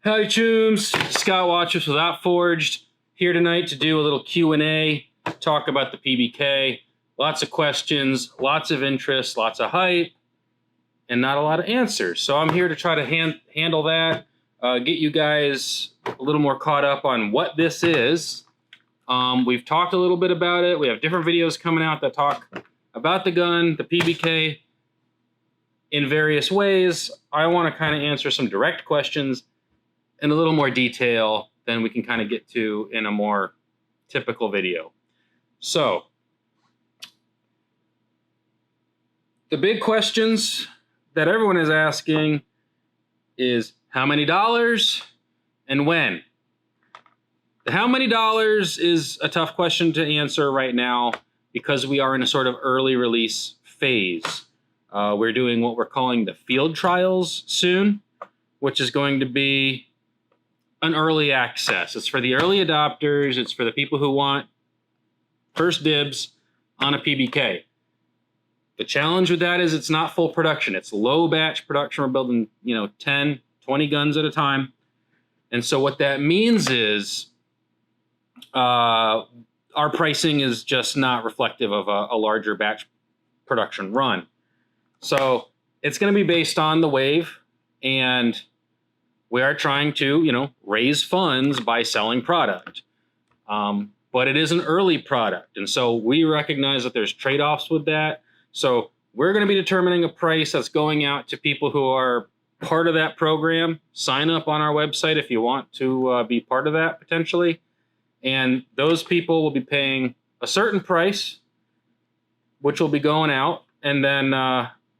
Howdy chooms, Scott Watchers with OpForged, here tonight to do a little Q&A, talk about the PBK. Lots of questions, lots of interest, lots of hype, and not a lot of answers. So I'm here to try to handle that, get you guys a little more caught up on what this is. We've talked a little bit about it. We have different videos coming out that talk about the gun, the PBK, in various ways. I want to kind of answer some direct questions in a little more detail than we can kind of get to in a more typical video. So, the big questions that everyone is asking is how many dollars and when? The how many dollars is a tough question to answer right now because we are in a sort of early release phase. We're doing what we're calling the field trials soon, which is going to be an early access. It's for the early adopters. It's for the people who want first dibs on a PBK. The challenge with that is it's not full production. It's low batch production. We're building, 10, 20 guns at a time. And so what that means is our pricing is just not reflective of a larger batch production run. So it's going to be based on the wave, and we are trying to, raise funds by selling product. But it is an early product. And so we recognize that there's trade-offs with that. So we're going to be determining a price that's going out to people who are part of that program. Sign up on our website if you want to be part of that potentially. And those people will be paying a certain price, which will be going out. And then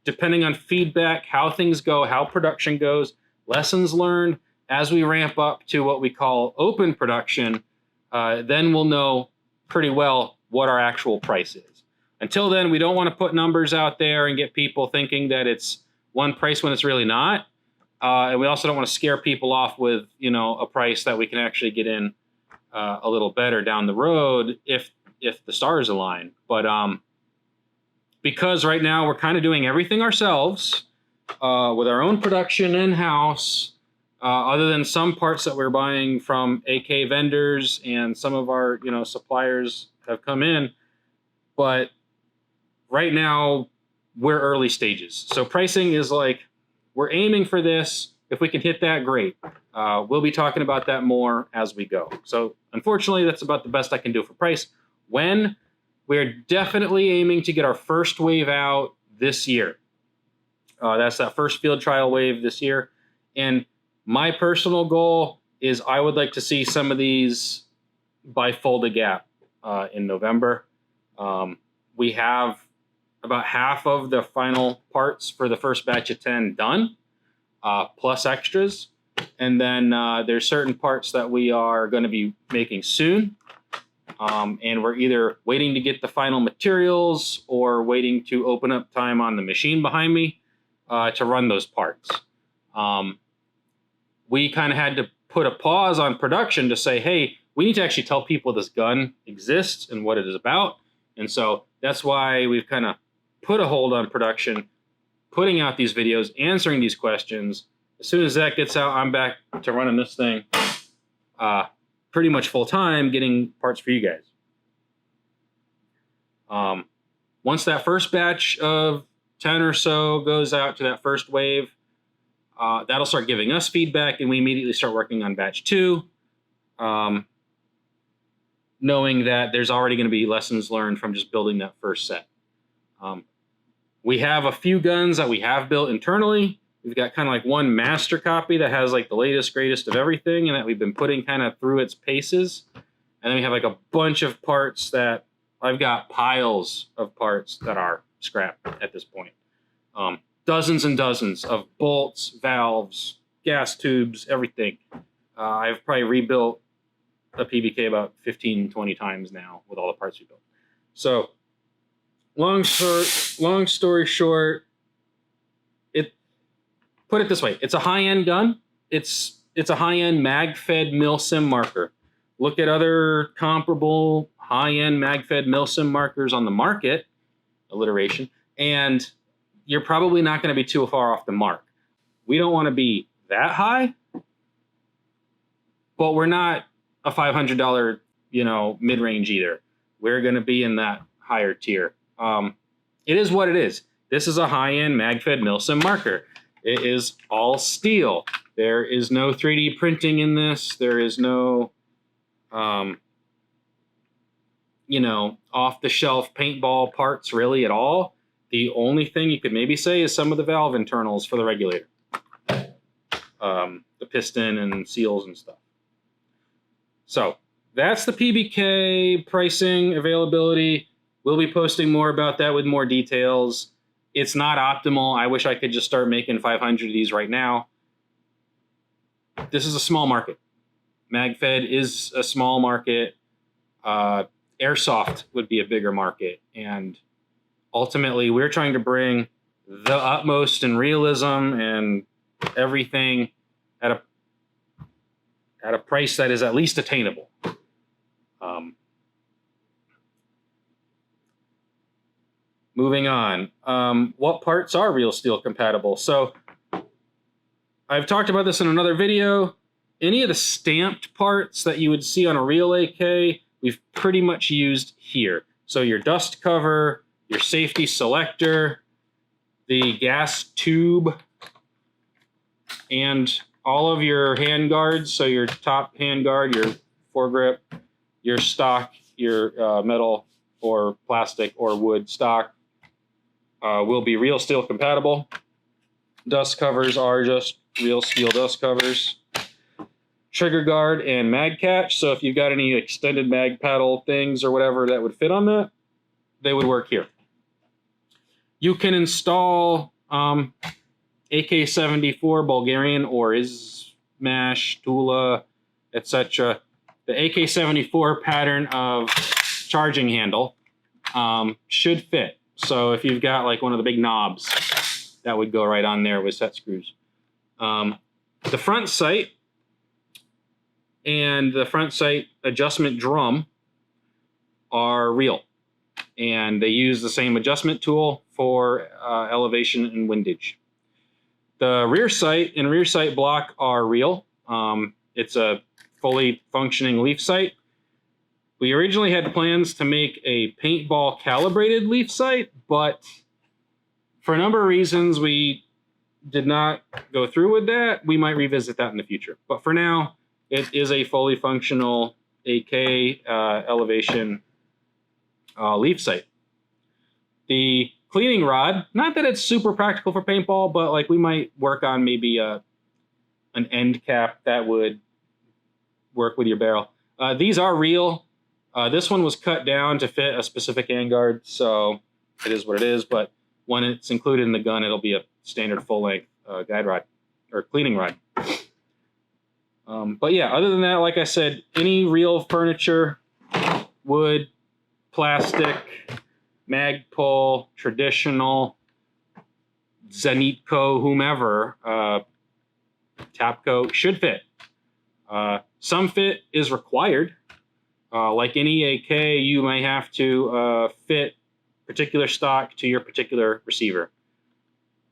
depending on feedback, how things go, how production goes, lessons learned, as we ramp up to what we call open production, then we'll know pretty well what our actual price is. Until then, we don't want to put numbers out there and get people thinking that it's one price when it's really not. And we also don't want to scare people off with, a price that we can actually get in a little better down the road if the stars align. But because right now we're kind of doing everything ourselves, with our own production in-house, other than some parts that we're buying from AK vendors and some of our, suppliers have come in. But right now, we're early stages. So pricing is like, we're aiming for this. If we can hit that, great. We'll be talking about that more as we go. So unfortunately, that's about the best I can do for price. When? We're definitely aiming to get our first wave out this year. That's that first field trial wave this year. And my personal goal is I would like to see some of these by Fold a Gap in November. We have about half of the final parts for the first batch of 10 done, plus extras. And then there's certain parts that we are going to be making soon. And we're either waiting to get the final materials or waiting to open up time on the machine behind me to run those parts. We kind of had to put a pause on production to say, hey, we need to actually tell people this gun exists and what it is about. And so that's why we've kind of put a hold on production, putting out these videos, answering these questions. As soon as that gets out, I'm back to running this thing pretty much full time, getting parts for you guys. Once that first batch of 10 or so goes out to that first wave, that'll start giving us feedback, and we immediately start working on batch 2, knowing that there's already going to be lessons learned from just building that first set. We have a few guns that we have built internally. We've got kind of like one master copy that has like the latest, greatest of everything, and that we've been putting kind of through its paces. And then we have like a bunch of parts that I've got piles of parts that are scrap at this point. Dozens and dozens of bolts, valves, gas tubes, everything. I've probably rebuilt a PBK about 15, 20 times now with all the parts we built. So long story short, put it this way, it's a high-end gun. It's a high-end Magfed mil-sim marker. Look at other comparable high-end Magfed mil-sim markers on the market, alliteration, and you're probably not going to be too far off the mark. We don't want to be that high, but we're not a $500, mid-range either. We're going to be in that higher tier. It is what it is. This is a high-end Magfed Milsim marker. It is all steel. There is no 3D printing in this. There is no, off-the-shelf paintball parts really at all. The only thing you could maybe say is some of the valve internals for the regulator. The piston and seals and stuff. So that's the PBK pricing availability. We'll be posting more about that with more details. It's not optimal. I wish I could just start making 500 of these right now. This is a small market. Magfed is a small market. Airsoft would be a bigger market. And ultimately, we're trying to bring the utmost in realism and everything at a price that is at least attainable. Moving on, what parts are real steel compatible? So I've talked about this in another video. Any of the stamped parts that you would see on a real AK, we've pretty much used here. So your dust cover, your safety selector, the gas tube, and all of your hand guards. So your top hand guard, your foregrip, your stock, your metal or plastic or wood stock will be real steel compatible. Dust covers are just real steel dust covers. Trigger guard and mag catch. So if you've got any extended mag paddle things or whatever that would fit on that, they would work here. You can install AK-74 Bulgarian or Izmash, Tula, etc. The AK-74 pattern of charging handle should fit. So if you've got like one of the big knobs, that would go right on there with set screws. The front sight and the front sight adjustment drum are real. And they use the same adjustment tool for elevation and windage. The rear sight and rear sight block are real. It's a fully functioning leaf sight. We originally had plans to make a paintball calibrated leaf sight, but for a number of reasons, we did not go through with that. We might revisit that in the future. But for now, it is a fully functional AK elevation leaf sight. The cleaning rod, not that it's super practical for paintball, but like we might work on maybe an end cap that would work with your barrel. These are real. This one was cut down to fit a specific handguard, so it is what it is. But when it's included in the gun, it'll be a standard full-length guide rod or cleaning rod. But yeah, other than that, like I said, any real furniture, wood, plastic, Magpul, traditional, Zenitco, whomever, Tapco should fit. Some fit is required. Like any AK, you may have to fit particular stock to your particular receiver.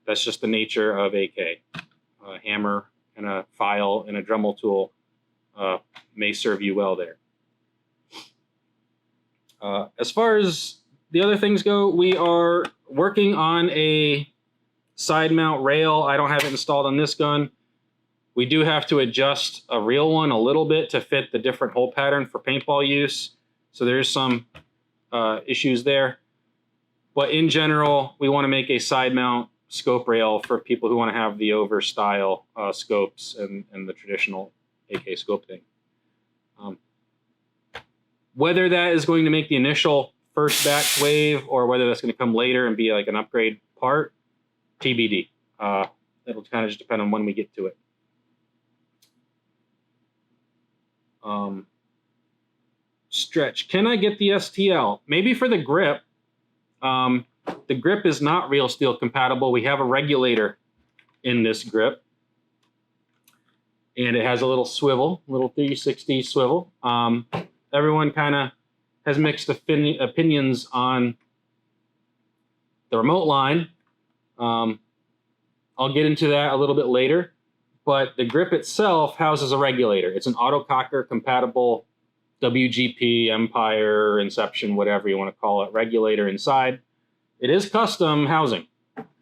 That's just the nature of AK. A hammer and a file and a Dremel tool may serve you well there. As far as the other things go, we are working on a side mount rail. I don't have it installed on this gun. We do have to adjust a real one a little bit to fit the different hole pattern for paintball use. So there's some issues there. But in general, we want to make a side mount scope rail for people who want to have the over style scopes and the traditional AK scope thing. Whether that is going to make the initial first batch wave or whether that's going to come later and be like an upgrade part, TBD. It'll kind of just depend on when we get to it. Stretch. Can I get the STL? Maybe for the grip. The grip is not real steel compatible. We have a regulator in this grip. And it has a little swivel, little 360 swivel. Everyone kind of has mixed opinions on the remote line. I'll get into that a little bit later, but the grip itself houses a regulator. It's an autococker compatible WGP, Empire, Inception, whatever you want to call it, regulator inside. It is custom housing,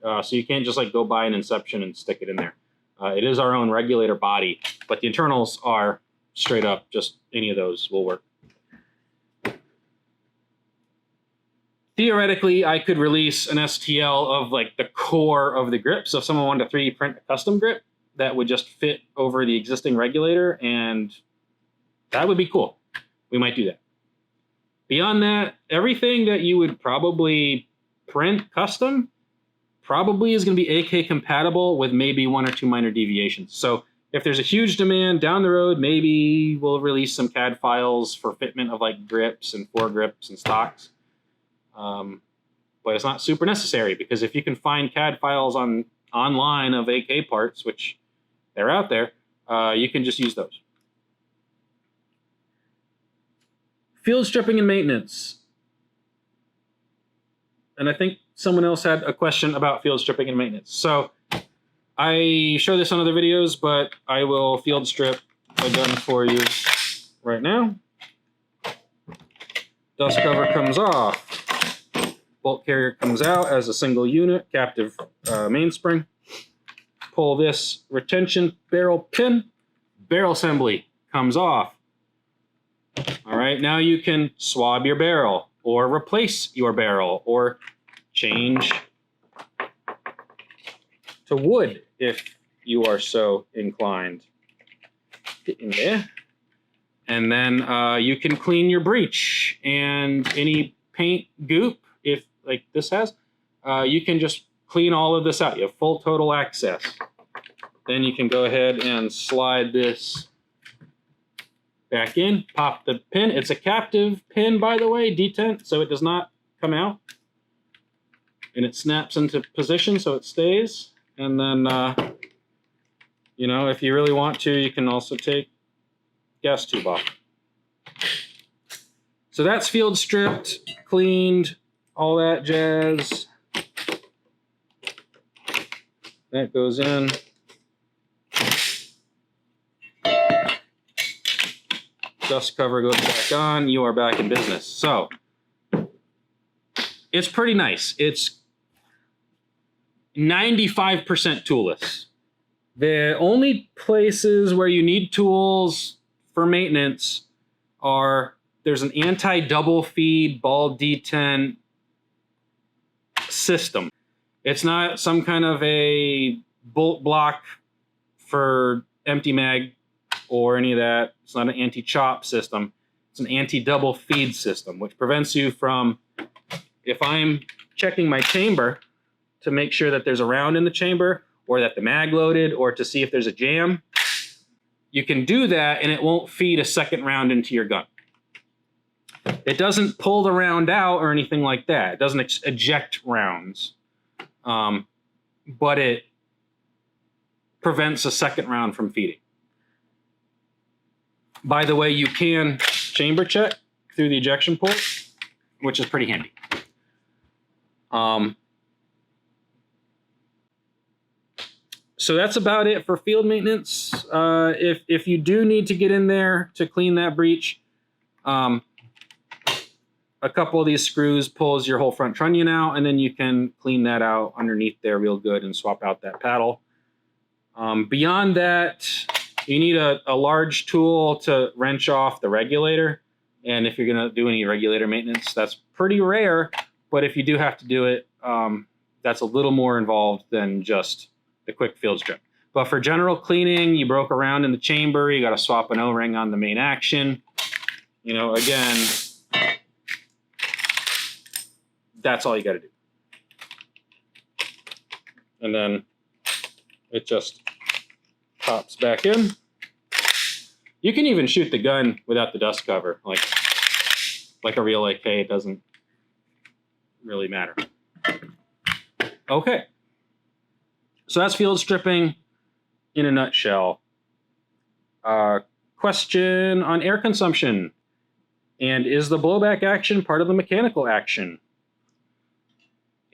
so you can't just like go buy an Inception and stick it in there. It is our own regulator body, but the internals are straight up, just any of those will work. Theoretically, I could release an STL of like the core of the grip. So if someone wanted to 3D print a custom grip, that would just fit over the existing regulator, and that would be cool. We might do that. Beyond that, everything that you would probably print custom probably is going to be AK compatible with maybe 1 or 2 minor deviations. So if there's a huge demand down the road, maybe we'll release some CAD files for fitment of like grips and foregrips and stocks. But it's not super necessary, because if you can find CAD files online of AK parts, which they're out there, you can just use those. Field stripping and maintenance. And I think someone else had a question about field stripping and maintenance. So I show this on other videos, but I will field strip a gun for you right now. Dust cover comes off. Bolt carrier comes out as a single unit, captive mainspring. Pull this retention barrel pin. Barrel assembly comes off. All right, now you can swab your barrel or replace your barrel or change to wood if you are so inclined. Get in there. And then you can clean your breech and any paint goop, if like this has, you can just clean all of this out. You have full total access. Then you can go ahead and slide this back in, pop the pin. It's a captive pin, by the way, detent, so it does not come out. And it snaps into position so it stays. And then, you know, if you really want to, you can also take gas tube off. So that's field stripped, cleaned, all that jazz. That goes in. Dust cover goes back on. You are back in business. So it's pretty nice. It's 95% toolless. The only places where you need tools for maintenance are there's an anti-double feed ball detent system. It's not some kind of a bolt block for empty mag or any of that. It's not an anti-chop system. It's an anti-double feed system, which prevents you from, if I'm checking my chamber to make sure that there's a round in the chamber or that the mag loaded or to see if there's a jam, you can do that and it won't feed a second round into your gun. It doesn't pull the round out or anything like that. It doesn't eject rounds, but it prevents a second round from feeding. By the way, you can chamber check through the ejection port, which is pretty handy. So that's about it for field maintenance. If you do need to get in there to clean that breech, a couple of these screws pulls your whole front trunnion out, and then you can clean that out underneath there real good and swap out that paddle. Beyond that, you need a large tool to wrench off the regulator. And if you're going to do any regulator maintenance, that's pretty rare. But if you do have to do it, that's a little more involved than just the quick field strip. But for general cleaning, you broke around in the chamber, you got to swap an O-ring on the main action. You know, again, that's all you got to do. And then it just pops back in. You can even shoot the gun without the dust cover, like a real AK. It doesn't really matter. Okay. So that's field stripping in a nutshell. Question on air consumption. And is the blowback action part of the mechanical action?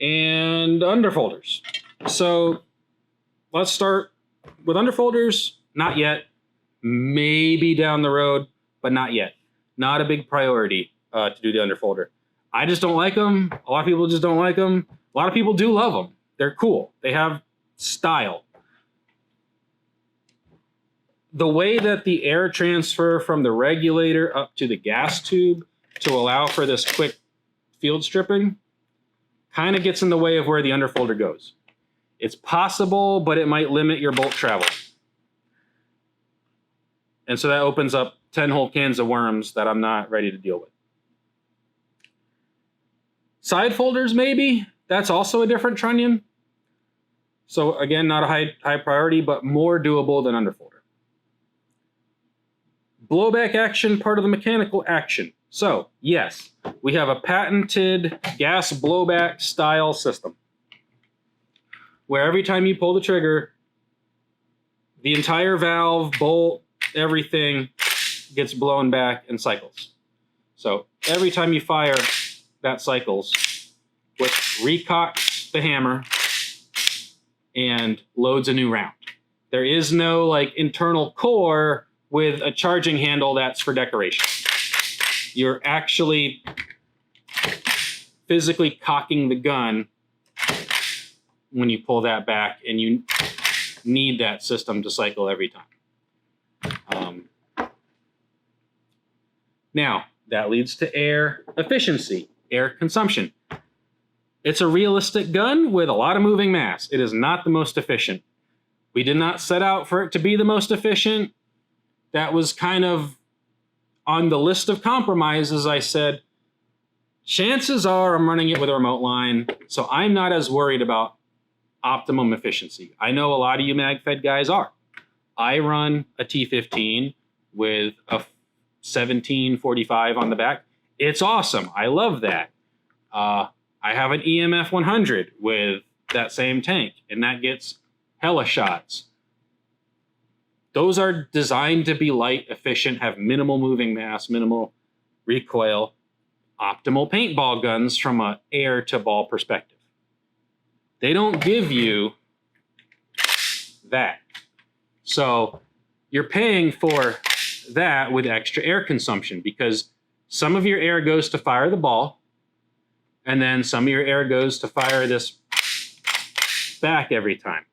And underfolders. So let's start with underfolders. Not yet. Maybe down the road, but not yet. Not a big priority to do the underfolder. I just don't like them. A lot of people just don't like them. A lot of people do love them. They're cool. They have style. The way that the air transfer from the regulator up to the gas tube to allow for this quick field stripping kind of gets in the way of where the underfolder goes. It's possible, but it might limit your bolt travel. And so that opens up 10 whole cans of worms that I'm not ready to deal with. Side folders, maybe. That's also a different trunnion. So again, not a high priority, but more doable than underfolder. Blowback action, part of the mechanical action. So yes, we have a patented gas blowback style system where every time you pull the trigger, the entire valve, bolt, everything gets blown back and cycles. So every time you fire, that cycles, which recocks the hammer and loads a new round. There is no like internal core with a charging handle that's for decoration. You're actually physically cocking the gun when you pull that back, and you need that system to cycle every time. Now, that leads to air efficiency, air consumption. It's a realistic gun with a lot of moving mass. It is not the most efficient. We did not set out for it to be the most efficient. That was kind of on the list of compromises. I said, chances are I'm running it with a remote line, so I'm not as worried about optimum efficiency. I know a lot of you Magfed guys are. I run a T15 with a 1745 on the back. It's awesome. I love that. I have an EMF 100 with that same tank, and that gets hella shots. Those are designed to be light, efficient, have minimal moving mass, minimal recoil, optimal paintball guns from an air to ball perspective. They don't give you that. So you're paying for that with extra air consumption, because some of your air goes to fire the ball, and then some of your air goes to fire this back every time.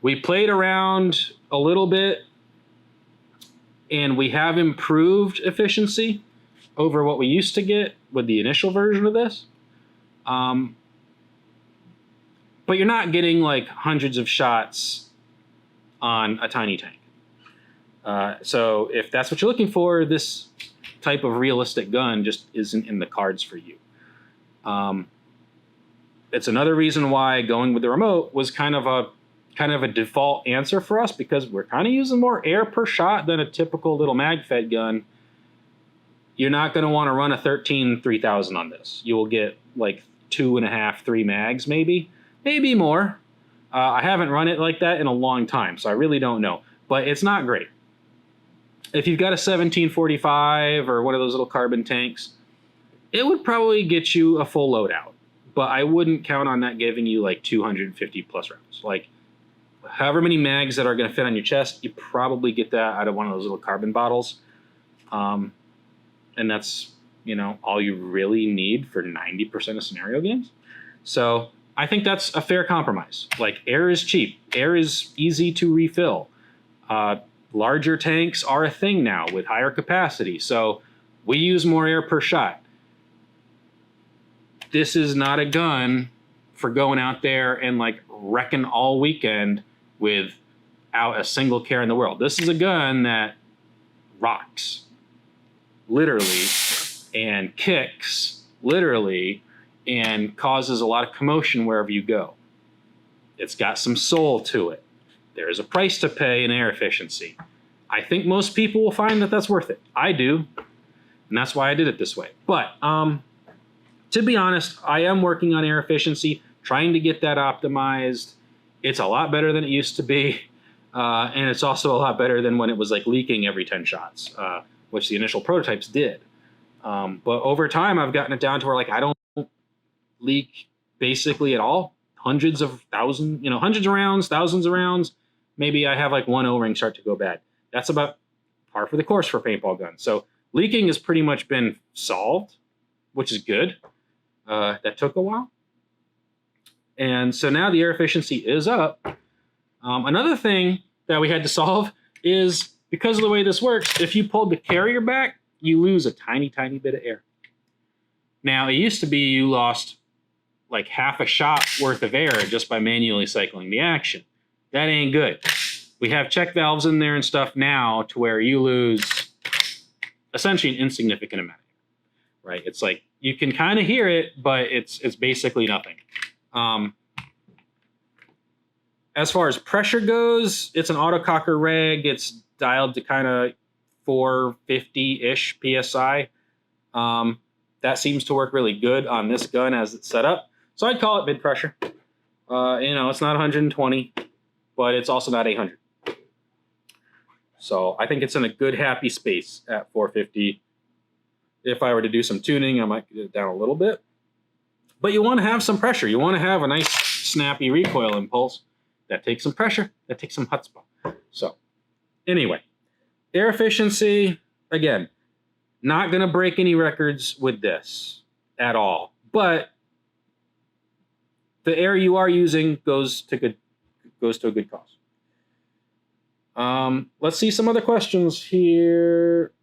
We played around a little bit, and we have improved efficiency over what we used to get with the initial version of this. But you're not getting like hundreds of shots on a tiny tank. So if that's what you're looking for, this type of realistic gun just isn't in the cards for you. It's another reason why going with the remote was kind of a default answer for us, because we're kind of using more air per shot than a typical little Magfed gun. You're not going to want to run a 13-3000 on this. You will get like 2.5, 3 mags, maybe more. I haven't run it like that in a long time, so I really don't know. But it's not great. If you've got a 1745 or one of those little carbon tanks, it would probably get you a full loadout. But I wouldn't count on that giving you like 250 plus rounds. Like however many mags that are going to fit on your chest, you probably get that out of one of those little carbon bottles. And that's, all you really need for 90% of scenario games. So I think that's a fair compromise. Like air is cheap. Air is easy to refill. Larger tanks are a thing now with higher capacity. So we use more air per shot. This is not a gun for going out there and like wrecking all weekend without a single care in the world. This is a gun that rocks, literally, and kicks, literally, and causes a lot of commotion wherever you go. It's got some soul to it. There is a price to pay in air efficiency. I think most people will find that that's worth it. I do, and that's why I did it this way. But to be honest, I am working on air efficiency, trying to get that optimized. It's a lot better than it used to be, and it's also a lot better than when it was like leaking every 10 shots, which the initial prototypes did. But over time, I've gotten it down to where like I don't leak basically at all. hundreds of thousands, hundreds of rounds, thousands of rounds, maybe I have like one O-ring start to go bad. That's about par for the course for paintball guns. So leaking has pretty much been solved, which is good. That took a while. And so now the air efficiency is up. Another thing that we had to solve is, because of the way this works, if you pulled the carrier back, you lose a tiny, tiny bit of air. Now, it used to be you lost like half a shot worth of air just by manually cycling the action. That ain't good. We have check valves in there and stuff now to where you lose essentially an insignificant amount of air, right? It's like you can kind of hear it, but it's basically nothing. As far as pressure goes, it's an autococker reg. It's dialed to kind of 450-ish PSI. That seems to work really good on this gun as it's set up. So I'd call it mid pressure. It's not 120, but it's also not 800. So I think it's in a good, happy space at 450. If I were to do some tuning, I might get it down a little bit. But you want to have some pressure. You want to have a nice, snappy recoil impulse. That takes some pressure. That takes some chutzpah. So anyway, air efficiency, again, not going to break any records with this at all. But the air you are using goes to a good cause. Let's see some other questions here.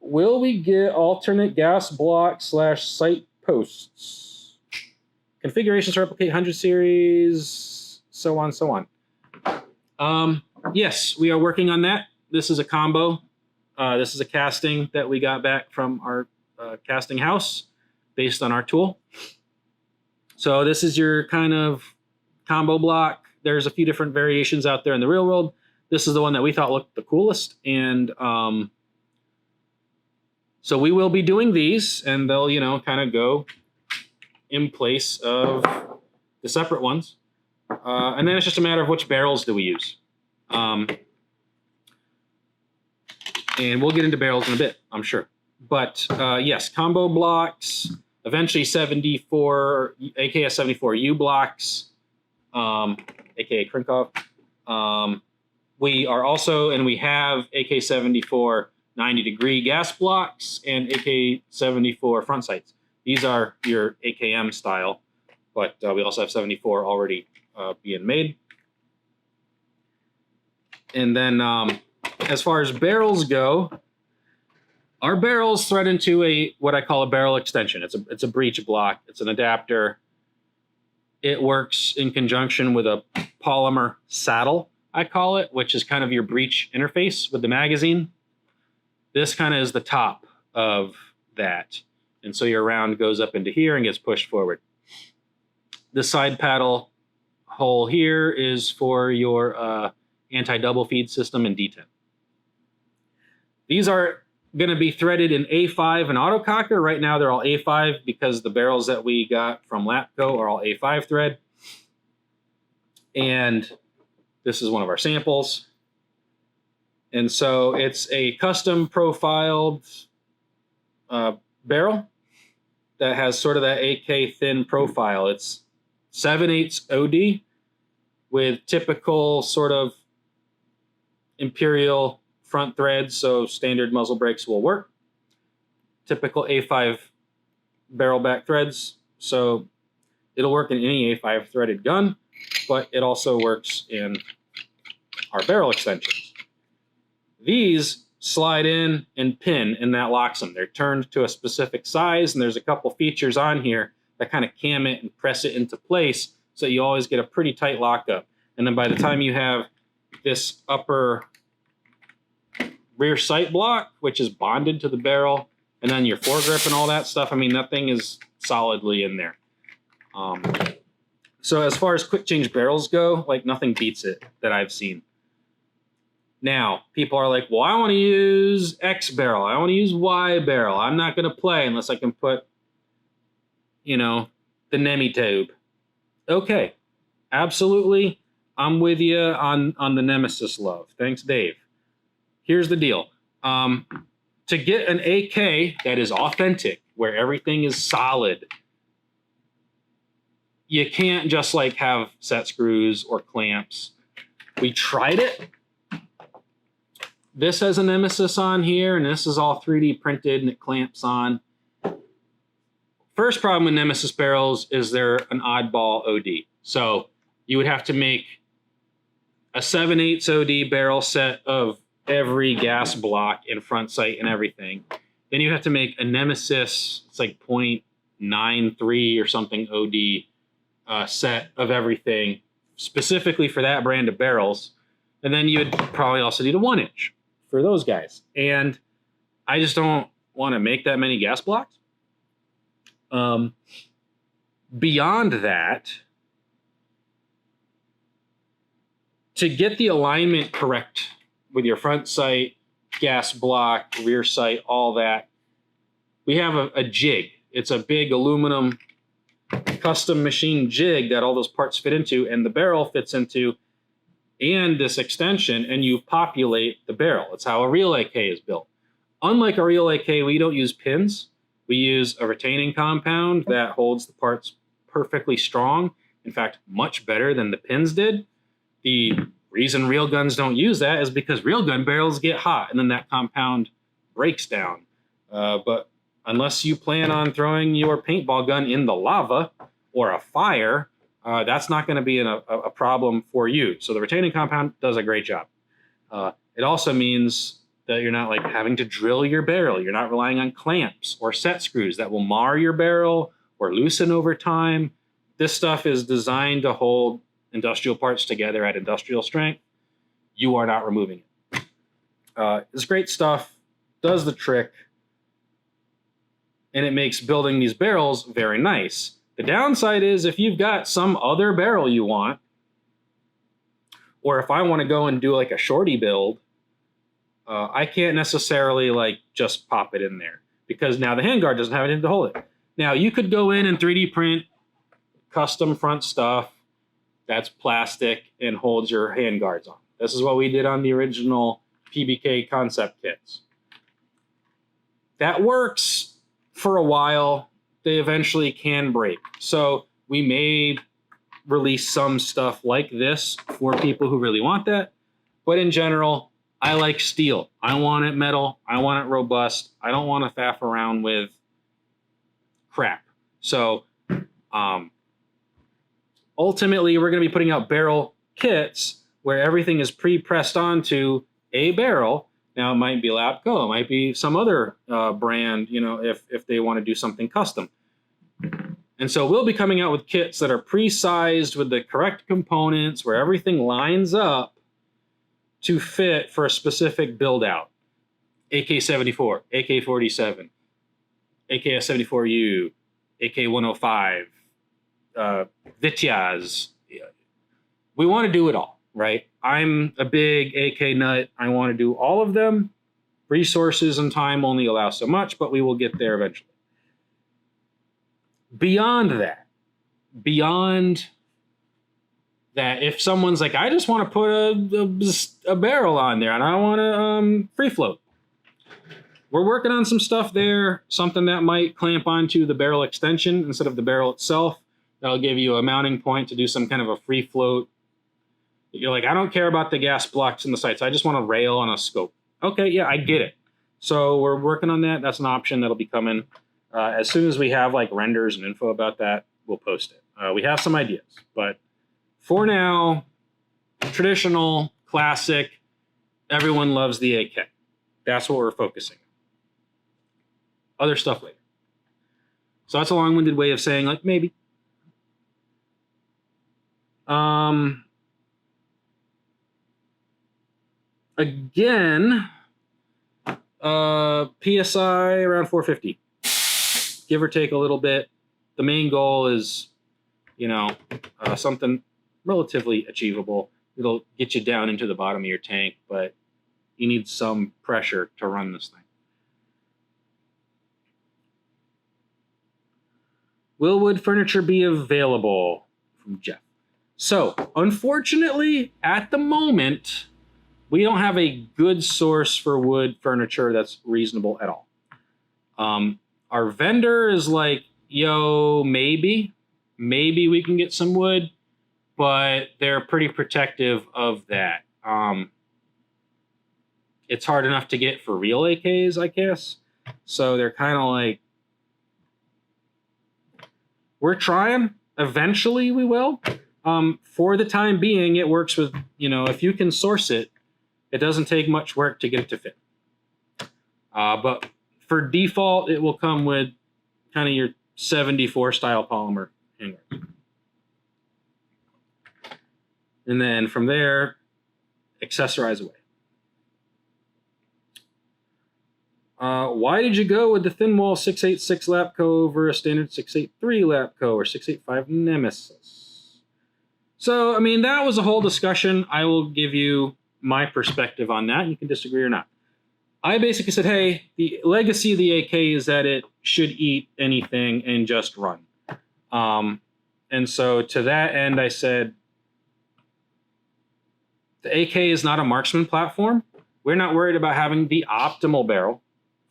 Will we get alternate gas block / sight posts? Configurations to replicate 100 series, so on, so on. Yes, we are working on that. This is a combo. This is a casting that we got back from our casting house based on our tool. So this is your kind of combo block. There's a few different variations out there in the real world. This is the one that we thought looked the coolest. And so we will be doing these, and they'll, kind of go in place of the separate ones. And then it's just a matter of which barrels do we use. And we'll get into barrels in a bit, I'm sure. But yes, combo blocks, eventually 74, AKS 74U blocks, aka Krinkov. We are also, and we have AK-74 90-degree gas blocks and AK-74 front sights. These are your AKM style, but we also have 74 already being made. And then as far as barrels go, our barrels thread into what I call a barrel extension. It's a breech block. It's an adapter. It works in conjunction with a polymer saddle, I call it, which is kind of your breech interface with the magazine. This kind of is the top of that. And so your round goes up into here and gets pushed forward. The side paddle hole here is for your anti-double feed system and D10. These are going to be threaded in A5 and autococker. Right now they're all A5 because the barrels that we got from Lapco are all A5 thread. And this is one of our samples. And so it's a custom profiled barrel that has sort of that AK thin profile. It's 7/8 OD with typical sort of imperial front threads, so standard muzzle brakes will work. Typical A5 barrel back threads, so it'll work in any A5 threaded gun, but it also works in our barrel extensions. These slide in and pin, and that locks them. They're turned to a specific size, and there's a couple features on here that kind of cam it and press it into place, so you always get a pretty tight lockup. And then by the time you have this upper rear sight block, which is bonded to the barrel, and then your foregrip and all that stuff, I mean, that thing is solidly in there. So as far as quick change barrels go, like nothing beats it that I've seen. Now, people are like, well, I want to use X barrel. I want to use Y barrel. I'm not going to play unless I can put, the Nemi tube. Okay, absolutely. I'm with you on the Nemesis love. Thanks, Dave. Here's the deal. To get an AK that is authentic, where everything is solid, you can't just like have set screws or clamps. We tried it. This has a Nemesis on here, and this is all 3D printed, and it clamps on. First problem with Nemesis barrels is they're an oddball OD. So you would have to make a 7/8 OD barrel set of every gas block and front sight and everything. Then you have to make a Nemesis, it's like 0.93 or something OD set of everything specifically for that brand of barrels. And then you'd probably also need a 1-inch for those guys. And I just don't want to make that many gas blocks. Beyond that, to get the alignment correct with your front sight, gas block, rear sight, all that, we have a jig. It's a big aluminum custom machine jig that all those parts fit into, and the barrel fits into, and this extension, and you populate the barrel. It's how a real AK is built. Unlike a real AK, we don't use pins. We use a retaining compound that holds the parts perfectly strong. In fact, much better than the pins did. The reason real guns don't use that is because real gun barrels get hot and then that compound breaks down. But unless you plan on throwing your paintball gun in the lava or a fire, that's not going to be a problem for you. So the retaining compound does a great job. It also means that you're not like having to drill your barrel. You're not relying on clamps or set screws that will mar your barrel or loosen over time. This stuff is designed to hold industrial parts together at industrial strength. You are not removing it. It's great stuff, does the trick, and it makes building these barrels very nice. The downside is if you've got some other barrel you want, or if I want to go and do like a shorty build, I can't necessarily like just pop it in there because now the handguard doesn't have anything to hold it. Now you could go in and 3D print custom front stuff that's plastic and holds your handguards on. This is what we did on the original PBK concept kits. That works for a while. They eventually can break. So we may release some stuff like this for people who really want that. But in general, I like steel. I want it metal. I want it robust. I don't want to faff around with crap. So ultimately, we're going to be putting out barrel kits where everything is pre-pressed onto a barrel. Now, it might be Lapco. It might be some other brand, you know, if they want to do something custom. And so we'll be coming out with kits that are pre-sized with the correct components where everything lines up to fit for a specific build out. AK-74, AK-47, AKS-74U, AK-105, Vityaz. We want to do it all, right? I'm a big AK nut. I want to do all of them. Resources and time only allow so much, but we will get there eventually. Beyond that, if someone's like, I just want to put a barrel on there and I want to free float. We're working on some stuff there, something that might clamp onto the barrel extension instead of the barrel itself. That'll give you a mounting point to do some kind of a free float. You're like, I don't care about the gas blocks and the sights. I just want a rail on a scope. Okay, yeah, I get it. So we're working on that. That's an option that'll be coming. As soon as we have like renders and info about that, we'll post it. We have some ideas, but for now, traditional, classic, everyone loves the AK. That's what we're focusing on. Other stuff later. So that's a long-winded way of saying like maybe. Again, PSI around 450. Give or take a little bit. The main goal is, you know, something relatively achievable. It'll get you down into the bottom of your tank, but you need some pressure to run this thing. Will wood furniture be available? From Jeff. So, unfortunately, at the moment, we don't have a good source for wood furniture that's reasonable at all. Our vendor is like, yo, maybe maybe we can get some wood, but they're pretty protective of that. It's hard enough to get for real AKs, I guess. So they're kind of like, we're trying. Eventually we will. For the time being, it works with, if you can source it, it doesn't take much work to get it to fit. But for default, it will come with kind of your 74 style polymer hanger. And then from there, accessorize away. Why did you go with the thin wall 686 Lapco over a standard 683 Lapco or 685 Nemesis? So, I mean, that was a whole discussion. I will give you my perspective on that. You can disagree or not. I basically said, hey, the legacy of the AK is that it should eat anything and just run. And so to that end, I said, the AK is not a marksman platform. We're not worried about having the optimal barrel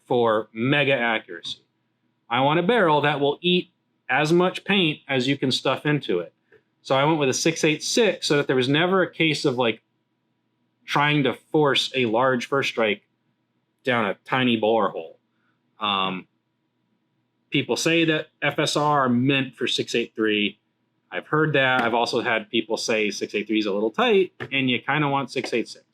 for mega accuracy. I want a barrel that will eat as much paint as you can stuff into it. So I went with a 686 so that there was never a case of like trying to force a large first strike down a tiny bore hole. People say that FSR are meant for 683. I've heard that. I've also had people say 683 is a little tight and you kind of want 686.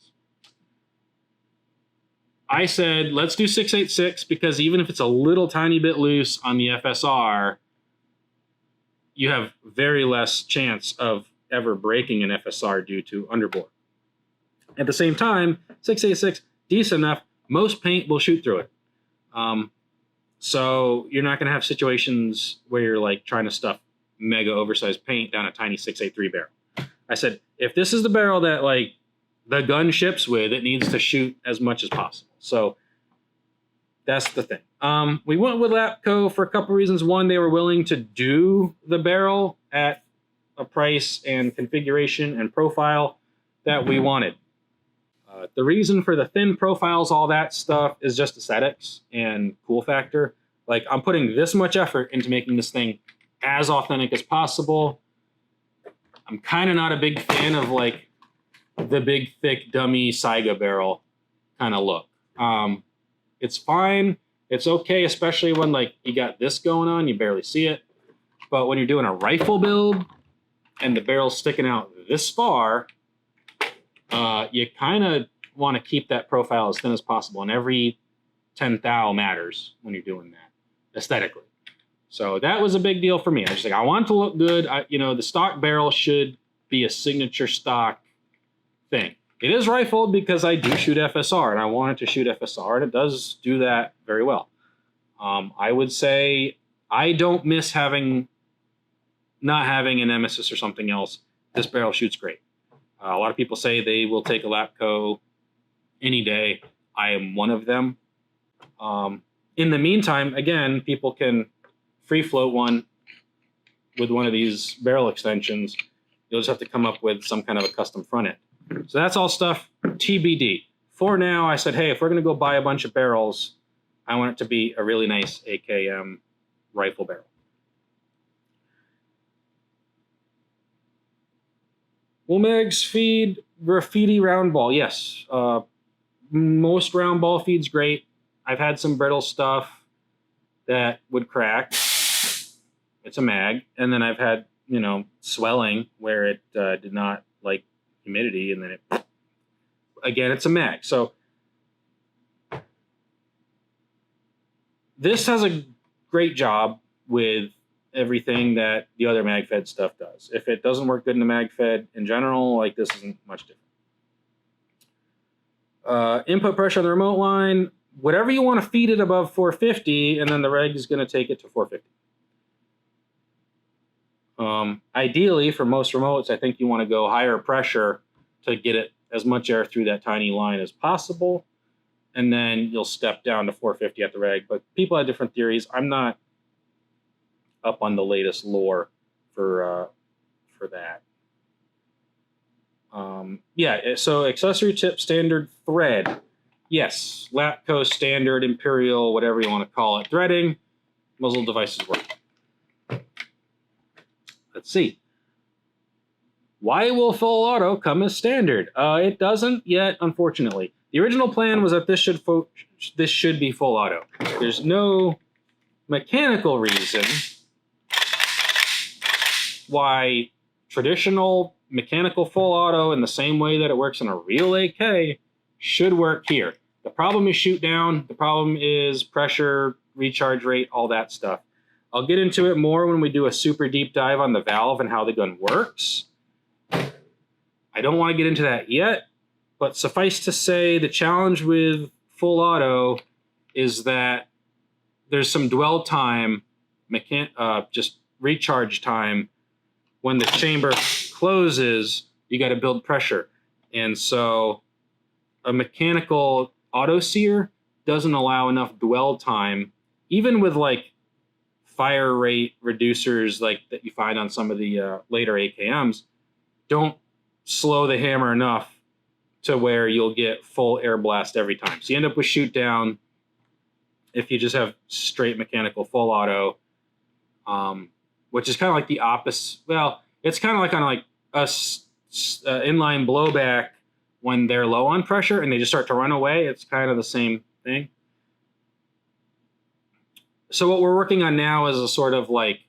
I said, let's do 686 because even if it's a little tiny bit loose on the FSR, you have very less chance of ever breaking an FSR due to underbore. At the same time, 686, decent enough, most paint will shoot through it. So you're not going to have situations where you're like trying to stuff mega oversized paint down a tiny 683 barrel. I said, if this is the barrel that like the gun ships with, it needs to shoot as much as possible. So that's the thing. We went with Lapco for a couple reasons. One, they were willing to do the barrel at a price and configuration and profile that we wanted. The reason for the thin profiles, all that stuff, is just aesthetics and cool factor. Like, I'm putting this much effort into making this thing as authentic as possible. I'm kind of not a big fan of like the big, thick, dummy Saiga barrel kind of look. It's fine. It's okay, especially when like you got this going on, you barely see it. But when you're doing a rifle build and the barrel's sticking out this far, you kind of want to keep that profile as thin as possible. And every 10 thou matters when you're doing that aesthetically. So that was a big deal for me. I was just like, I want it to look good. The stock barrel should be a signature stock thing. It is rifled because I do shoot FSR and I want it to shoot FSR, and it does do that very well. I would say I don't miss not having a Nemesis or something else. This barrel shoots great. A lot of people say they will take a Lapco any day. I am one of them. In the meantime, again, people can free float one with one of these barrel extensions. You'll just have to come up with some kind of a custom front end. So that's all stuff TBD. For now, I said, hey, if we're going to go buy a bunch of barrels, I want it to be a really nice AKM rifle barrel. Will Mags feed graffiti Roundball? Yes. Most Roundball feeds great. I've had some brittle stuff that would crack. It's a mag. And then I've had, swelling where it did not like humidity, and then again, it's a mag. So this has a great job with everything that the other Magfed stuff does. If it doesn't work good in the Magfed in general, like this isn't much different. Input pressure on the remote line, whatever you want to feed it above 450, and then the reg is going to take it to 450. Ideally, for most remotes, I think you want to go higher pressure to get it as much air through that tiny line as possible, and then you'll step down to 450 at the reg. But people have different theories. I'm not up on the latest lore for that. So accessory tip standard thread. Yes, Lapco standard, Imperial, whatever you want to call it. Threading, muzzle devices work. Let's see. Why will full auto come as standard? It doesn't yet, unfortunately. The original plan was that this should be full auto. There's no mechanical reason why traditional mechanical full auto in the same way that it works in a real AK should work here. The problem is shoot down. The problem is pressure, recharge rate, all that stuff. I'll get into it more when we do a super deep dive on the valve and how the gun works. I don't want to get into that yet, but suffice to say the challenge with full auto is that there's some dwell time, just recharge time. When the chamber closes, you got to build pressure. And so a mechanical auto sear doesn't allow enough dwell time, even with like fire rate reducers like that you find on some of the later AKMs, don't slow the hammer enough to where you'll get full air blast every time. So you end up with shoot down if you just have straight mechanical full auto, which is kind of like the opposite. Well, it's kind of like on like a inline blowback when they're low on pressure and they just start to run away. It's kind of the same thing. So what we're working on now is a sort of like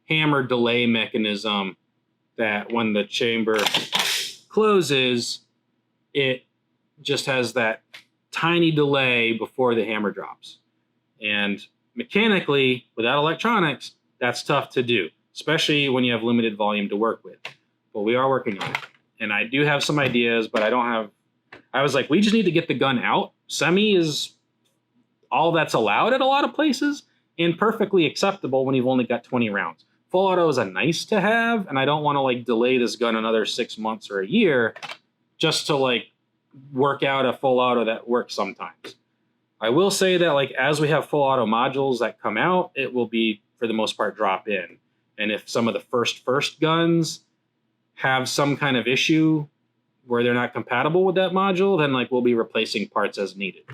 hammer delay mechanism that when the chamber closes, it just has that tiny delay before the hammer drops. And mechanically, without electronics, that's tough to do, especially when you have limited volume to work with. But we are working on it. And I do have some ideas, but I was like, we just need to get the gun out. Semi is all that's allowed at a lot of places and perfectly acceptable when you've only got 20 rounds. Full auto is a nice to have, and I don't want to like delay this gun another 6 months or a year just to like work out a full auto that works sometimes. I will say that like as we have full auto modules that come out, it will be for the most part drop in. And if some of the first guns have some kind of issue where they're not compatible with that module, then like we'll be replacing parts as needed.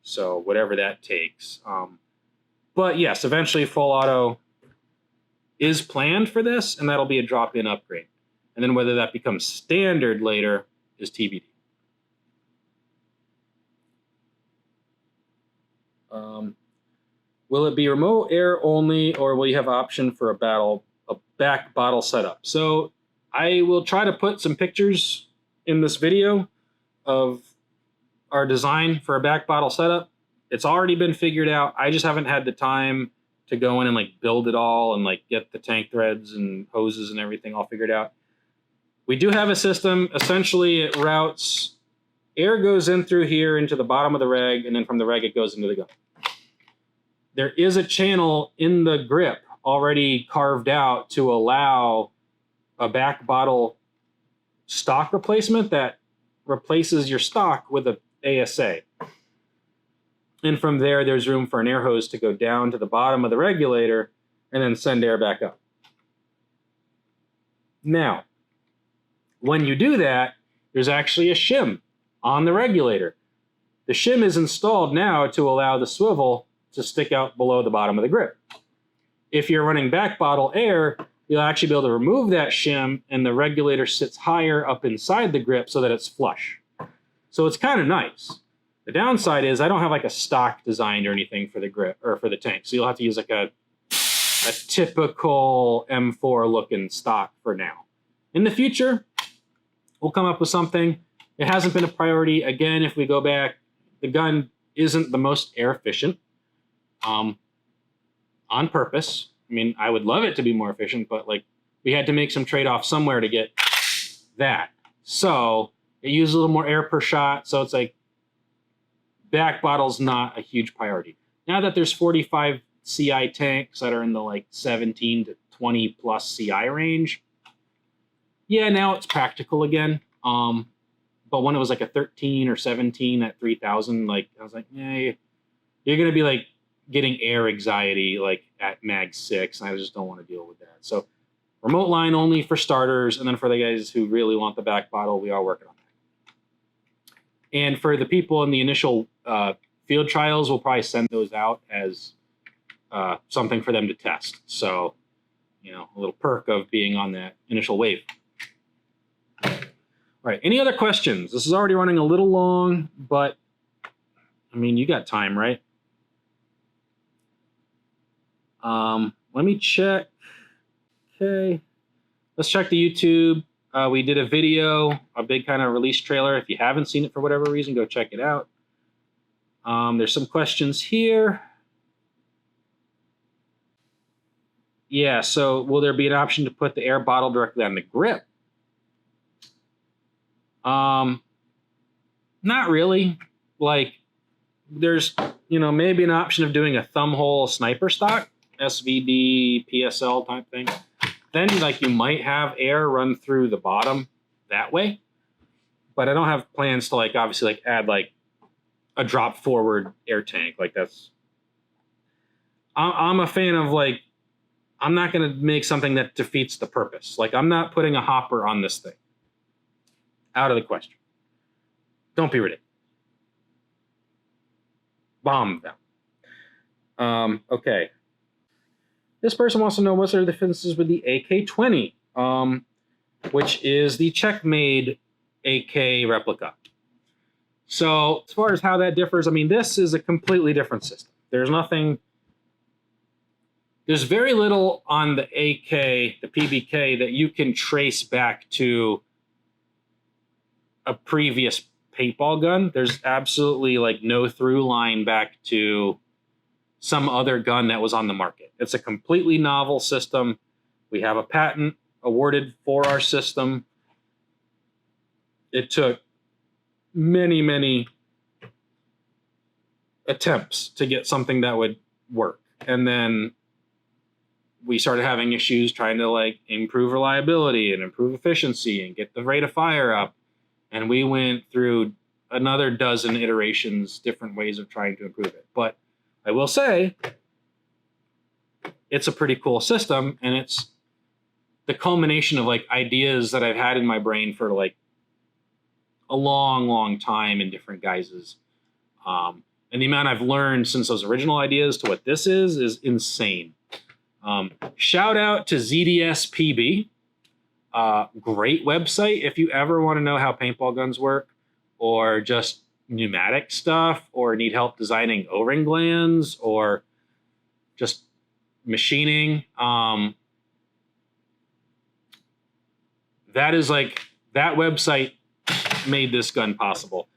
So whatever that takes. But yes, eventually full auto is planned for this, and that'll be a drop-in upgrade. And then whether that becomes standard later is TBD. Will it be remote air only, or will you have option for a back bottle setup? So I will try to put some pictures in this video of our design for a back bottle setup. It's already been figured out. I just haven't had the time to go in and like build it all and like get the tank threads and hoses and everything all figured out. We do have a system. Essentially, it routes, air goes in through here into the bottom of the reg, and then from the reg it goes into the gun. There is a channel in the grip already carved out to allow a back bottle stock replacement that replaces your stock with a ASA. And from there, there's room for an air hose to go down to the bottom of the regulator and then send air back up. Now, when you do that, there's actually a shim on the regulator. The shim is installed now to allow the swivel to stick out below the bottom of the grip. If you're running back bottle air, you'll actually be able to remove that shim and the regulator sits higher up inside the grip so that it's flush. So it's kind of nice. The downside is I don't have like a stock designed or anything for the grip or for the tank. So you'll have to use like a typical M4 looking stock for now. In the future, we'll come up with something. It hasn't been a priority. Again, if we go back, the gun isn't the most air efficient on purpose. I mean, I would love it to be more efficient, but like we had to make some trade-offs somewhere to get that. So it uses a little more air per shot. So it's like back bottle's not a huge priority. Now that there's 45 CI tanks that are in the like 17 to 20 plus CI range, yeah, now it's practical again. But when it was like a 13 or 17 at 3,000, like I was like, yeah, you're gonna be like getting air anxiety like at Mag 6, and I just don't want to deal with that. So remote line only for starters, and then for the guys who really want the back bottle, we are working on that. And for the people in the initial field trials, we'll probably send those out as something for them to test. So, you know, a little perk of being on that initial wave. All right, any other questions? This is already running a little long, but I mean, you got time, right? Let me check. Okay, let's check the YouTube. We did a video, a big kind of release trailer. If you haven't seen it for whatever reason, go check it out. There's some questions here. Yeah, so will there be an option to put the air bottle directly on the grip? Not really. Like, there's, you know, maybe an option of doing a thumb hole sniper stock, SVD, PSL type thing. Then, like, you might have air run through the bottom that way. But I don't have plans to, like, obviously, like, add, like, a drop forward air tank. Like, that's... I'm a fan of, like, I'm not going to make something that defeats the purpose. Like, I'm not putting a hopper on this thing. Out of the question. Don't be ridiculous. Bomb them. Okay. This person wants to know what's the differences with the AK-20, which is the Czech-made AK replica. So as far as how that differs, I mean, this is a completely different system. There's very little on the AK, the PBK, that you can trace back to a previous paintball gun. There's absolutely like no through line back to some other gun that was on the market. It's a completely novel system. We have a patent awarded for our system. It took many, many attempts to get something that would work. And then we started having issues trying to like improve reliability and improve efficiency and get the rate of fire up. And we went through another dozen iterations, different ways of trying to improve it. But I will say, it's a pretty cool system, and it's the culmination of like ideas that I've had in my brain for like a long, long time in different guises. And the amount I've learned since those original ideas to what this is insane. Shout out to ZDSPB. Great website if you ever want to know how paintball guns work, or just pneumatic stuff, or need help designing O-ring glands, or just machining. That website made this gun possible.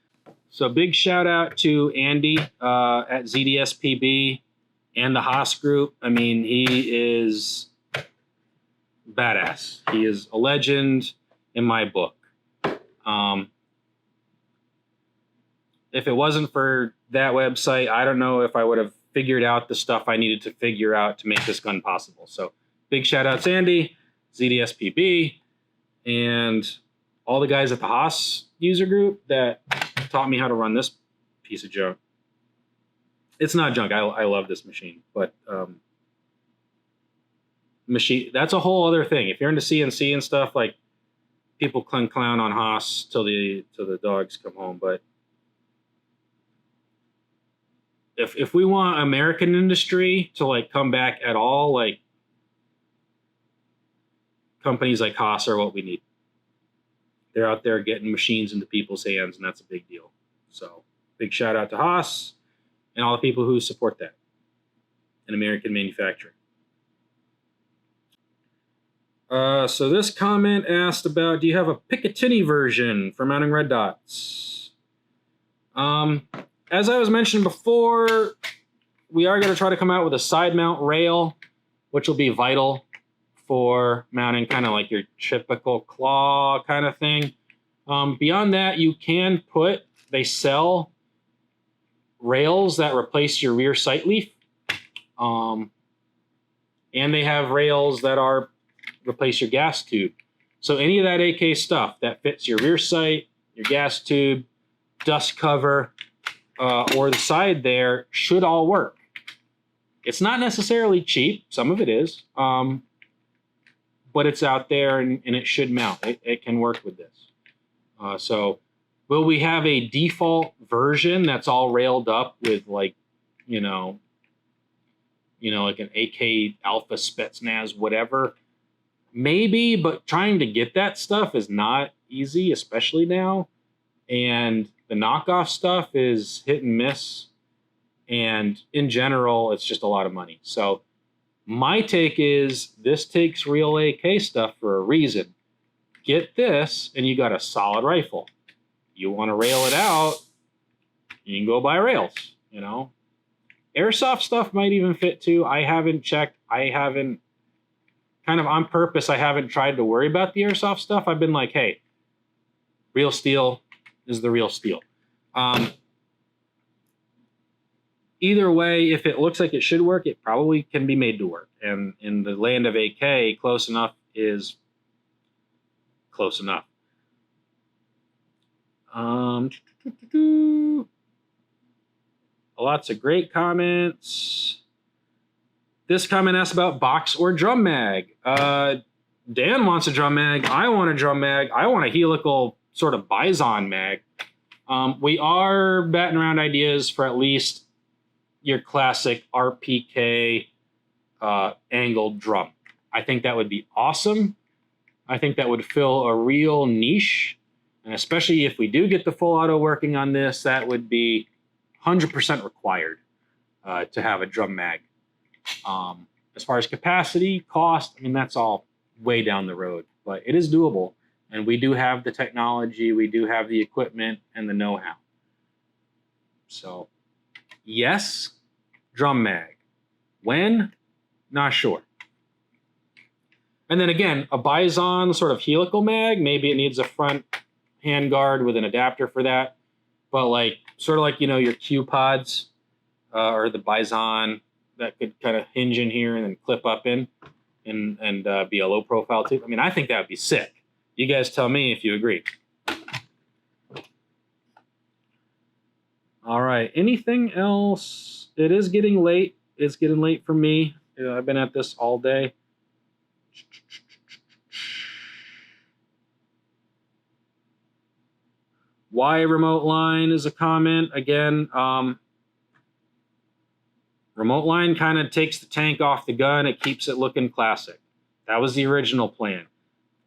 So big shout out to Andy at ZDSPB and the Haas group. I mean, he is badass. He is a legend in my book. If it wasn't for that website, I don't know if I would have figured out the stuff I needed to figure out to make this gun possible. So big shout out to Andy, ZDSPB, and all the guys at the Haas user group that taught me how to run this piece of junk. It's not junk. I love this machine, but machine, that's a whole other thing. If you're into CNC and stuff, like, people clown on Haas till the dogs come home. But if we want American industry to like come back at all, like, companies like Haas are what we need. They're out there getting machines into people's hands, and that's a big deal. So big shout out to Haas and all the people who support that in American manufacturing. So this comment asked about, do you have a Picatinny version for mounting red dots? As I was mentioned before, we are going to try to come out with a side mount rail, which will be vital for mounting kind of like your typical claw kind of thing. Beyond that, you can they sell rails that replace your rear sight leaf. And they have rails that replace your gas tube. So any of that AK stuff that fits your rear sight, your gas tube, dust cover, or the side there should all work. It's not necessarily cheap. Some of it is. But it's out there and it should mount. It can work with this. So will we have a default version that's all railed up with like, like an AK Alpha Spetsnaz, whatever? maybe, but trying to get that stuff is not easy, especially now. And the knockoff stuff is hit and miss. And in general, it's just a lot of money. So my take is this takes real AK stuff for a reason. Get this, and you got a solid rifle. You want to rail it out, you can go buy rails, you know. Airsoft stuff might even fit too. I haven't checked. I haven't, kind of on purpose, I haven't tried to worry about the airsoft stuff. I've been like, hey, real steel is the real steel. Either way, if it looks like it should work, it probably can be made to work. And in the land of AK, close enough is close enough. Lots of great comments. This comment asks about box or drum mag. Dan wants a drum mag. I want a drum mag. I want a helical sort of bison mag. We are batting around ideas for at least your classic RPK angled drum. I think that would be awesome. I think that would fill a real niche. And especially if we do get the full auto working on this, that would be 100% required to have a drum mag. As far as capacity, cost, I mean, that's all way down the road. But it is doable. And we do have the technology, we do have the equipment and the know-how. So, yes, drum mag. When? Not sure. And then again, a bison sort of helical mag, maybe it needs a front handguard with an adapter for that. But like, sort of like, you know, your Q pods or the bison that could kind of hinge in here and then clip up in and be a low profile too. I mean, I think that would be sick. You guys tell me if you agree. All right. Anything else? It is getting late. It's getting late for me. You know, I've been at this all day. Why remote line is a comment. Again, remote line kind of takes the tank off the gun. It keeps it looking classic. That was the original plan.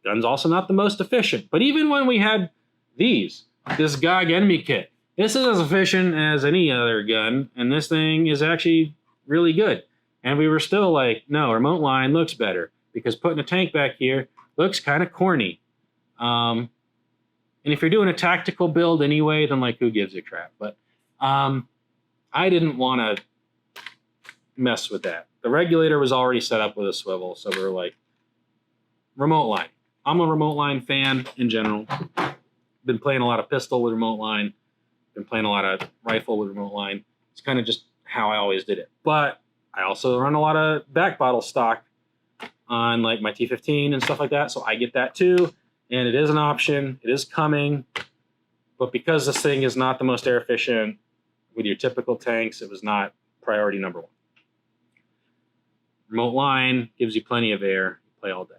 Gun's also not the most efficient. But even when we had this GOG enemy kit, this is as efficient as any other gun, and this thing is actually really good. And we were still like, no, remote line looks better, because putting a tank back here looks kind of corny. And if you're doing a tactical build anyway, then like, who gives a crap? But I didn't want to mess with that. The regulator was already set up with a swivel, so we were like, remote line. I'm a remote line fan in general. Been playing a lot of pistol with remote line. Been playing a lot of rifle with remote line. It's kind of just how I always did it. But I also run a lot of back bottle stock on like my T15 and stuff like that, so I get that too. And it is an option. It is coming. But because this thing is not the most air efficient with your typical tanks, it was not priority number one. Remote line gives you plenty of air. You play all day.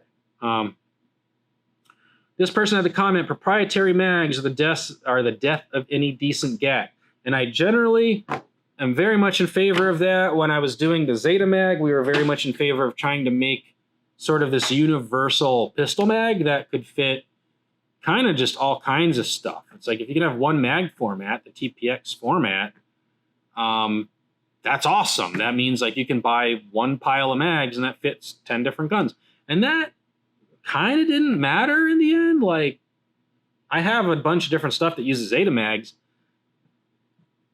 This person had the comment, proprietary mags are the death of any decent gat. And I generally am very much in favor of that. When I was doing the Zeta mag, we were very much in favor of trying to make sort of this universal pistol mag that could fit kind of just all kinds of stuff. It's like if you can have one mag format, the TPX format, that's awesome. That means like you can buy one pile of mags and that fits 10 different guns. And that kind of didn't matter in the end. Like, I have a bunch of different stuff that uses Zeta mags.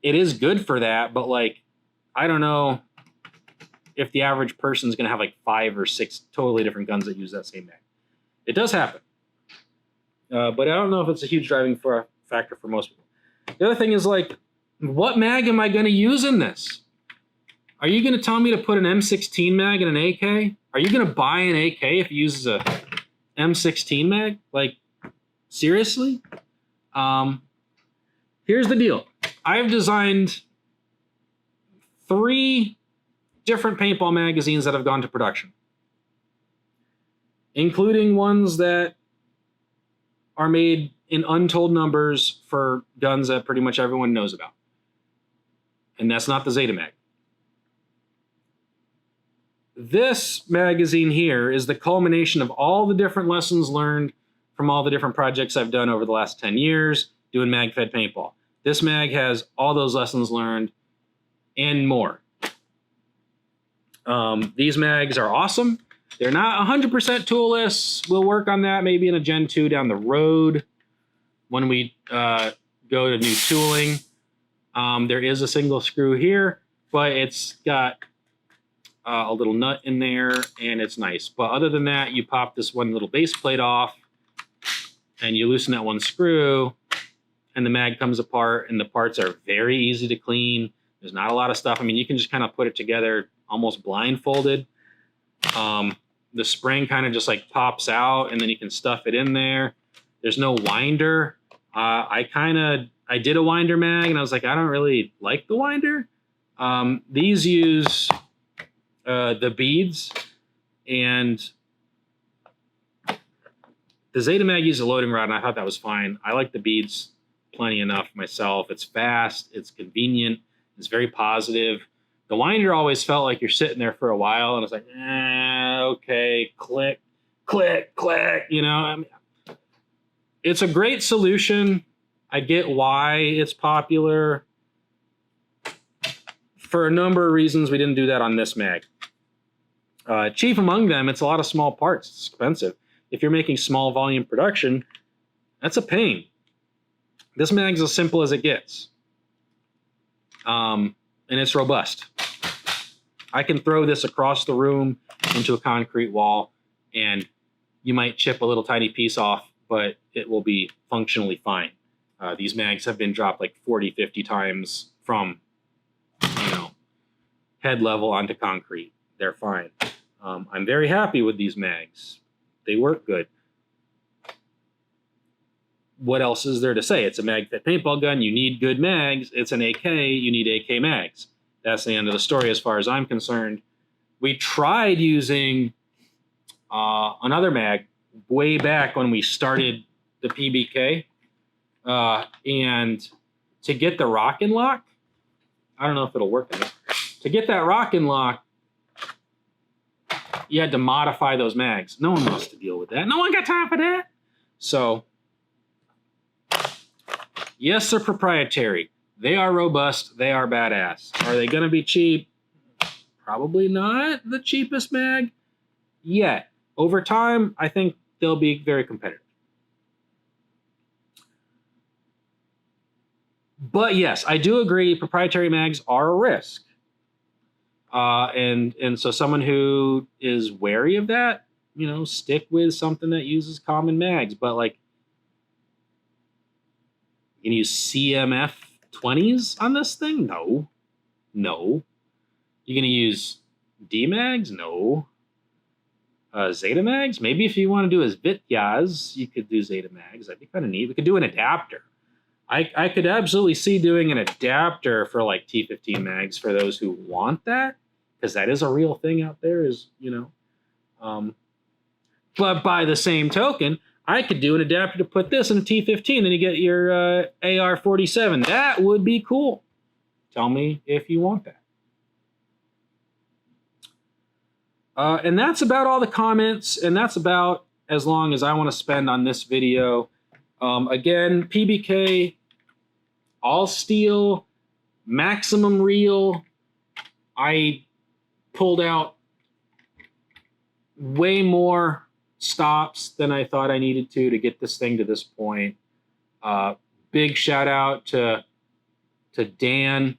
It is good for that, but like, I don't know if the average person's going to have like 5 or 6 totally different guns that use that same mag. It does happen. But I don't know if it's a huge driving factor for most people. The other thing is like, what mag am I going to use in this? Are you going to tell me to put an M16 mag in an AK? Are you going to buy an AK if it uses a M16 mag? Like, seriously? Here's the deal. I've designed 3 different paintball magazines that have gone to production, including ones that are made in untold numbers for guns that pretty much everyone knows about. And that's not the Zeta mag. this magazine here is the culmination of all the different lessons learned from all the different projects I've done over the last 10 years doing Magfed paintball. This mag has all those lessons learned and more. These mags are awesome. They're not 100% toolless. We'll work on that maybe in a Gen 2 down the road when we go to new tooling. There is a single screw here, but it's got a little nut in there, and it's nice. But other than that, you pop this one little base plate off, and you loosen that one screw, and the mag comes apart, and the parts are very easy to clean. There's not a lot of stuff. I mean, you can just kind of put it together almost blindfolded. The spring kind of just like pops out, and then you can stuff it in there. There's no winder. I did a winder mag, and I was like, I don't really like the winder. These use the beads, and the Zeta mag uses a loading rod, and I thought that was fine. I like the beads plenty enough myself. It's fast, it's convenient, it's very positive. The winder always felt like you're sitting there for a while, and it's like, okay, click, click, click. You know, I mean, it's a great solution. I get why it's popular. For a number of reasons, we didn't do that on this mag. Chief among them, it's a lot of small parts. It's expensive. If you're making small volume production, that's a pain. This mag's as simple as it gets. And it's robust. I can throw this across the room into a concrete wall, and you might chip a little tiny piece off, but it will be functionally fine. These mags have been dropped like 40, 50 times from, head level onto concrete. They're fine. I'm very happy with these mags. They work good. What else is there to say? It's a Magfed paintball gun. You need good mags. It's an AK. You need AK mags. That's the end of the story as far as I'm concerned. We tried using another mag way back when we started the PBK. And to get the rock and lock, I don't know if it'll work. To get that rock and lock, you had to modify those mags. No one wants to deal with that. No one got time for that. So, yes, they're proprietary. They are robust. They are badass. Are they going to be cheap? Probably not the cheapest mag yet. Over time, I think they'll be very competitive. But yes, I do agree proprietary mags are a risk. And so someone who is wary of that, stick with something that uses common mags. But like, you can use CMF 20s on this thing? No. You gonna use D mags? No. Zeta mags? Maybe if you want to do as Vityaz, you could do Zeta mags. That'd be kind of neat. We could do an adapter. I could absolutely see doing an adapter for like T15 mags for those who want that, because that is a real thing out there, but by the same token, I could do an adapter to put this in a T15, then you get your AR-47. That would be cool. Tell me if you want that. And that's about all the comments, and that's about as long as I want to spend on this video. Again, PBK, all steel, maximum reel. I pulled out way more stops than I thought I needed to get this thing to this point. Big shout out to Dan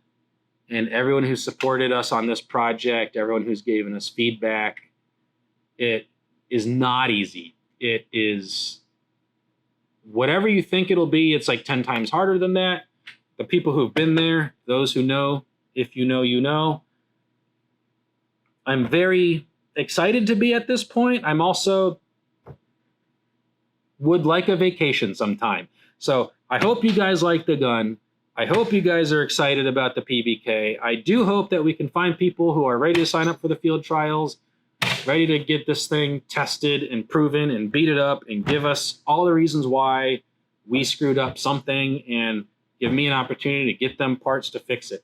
and everyone who supported us on this project, everyone who's given us feedback. It is not easy. It is whatever you think it'll be. It's like 10 times harder than that. The people who've been there, those who know, if you know, you know. I'm very excited to be at this point. I'm also would like a vacation sometime. So I hope you guys like the gun. I hope you guys are excited about the PBK. I do hope that we can find people who are ready to sign up for the field trials, ready to get this thing tested and proven and beat it up and give us all the reasons why we screwed up something and give me an opportunity to get them parts to fix it.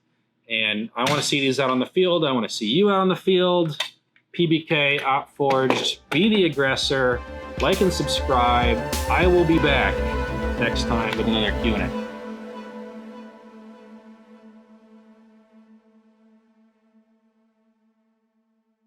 And I want to see these out on the field. I want to see you out on the field. PBK, OpForged, be the aggressor, like and subscribe. I will be back next time with another Q&A.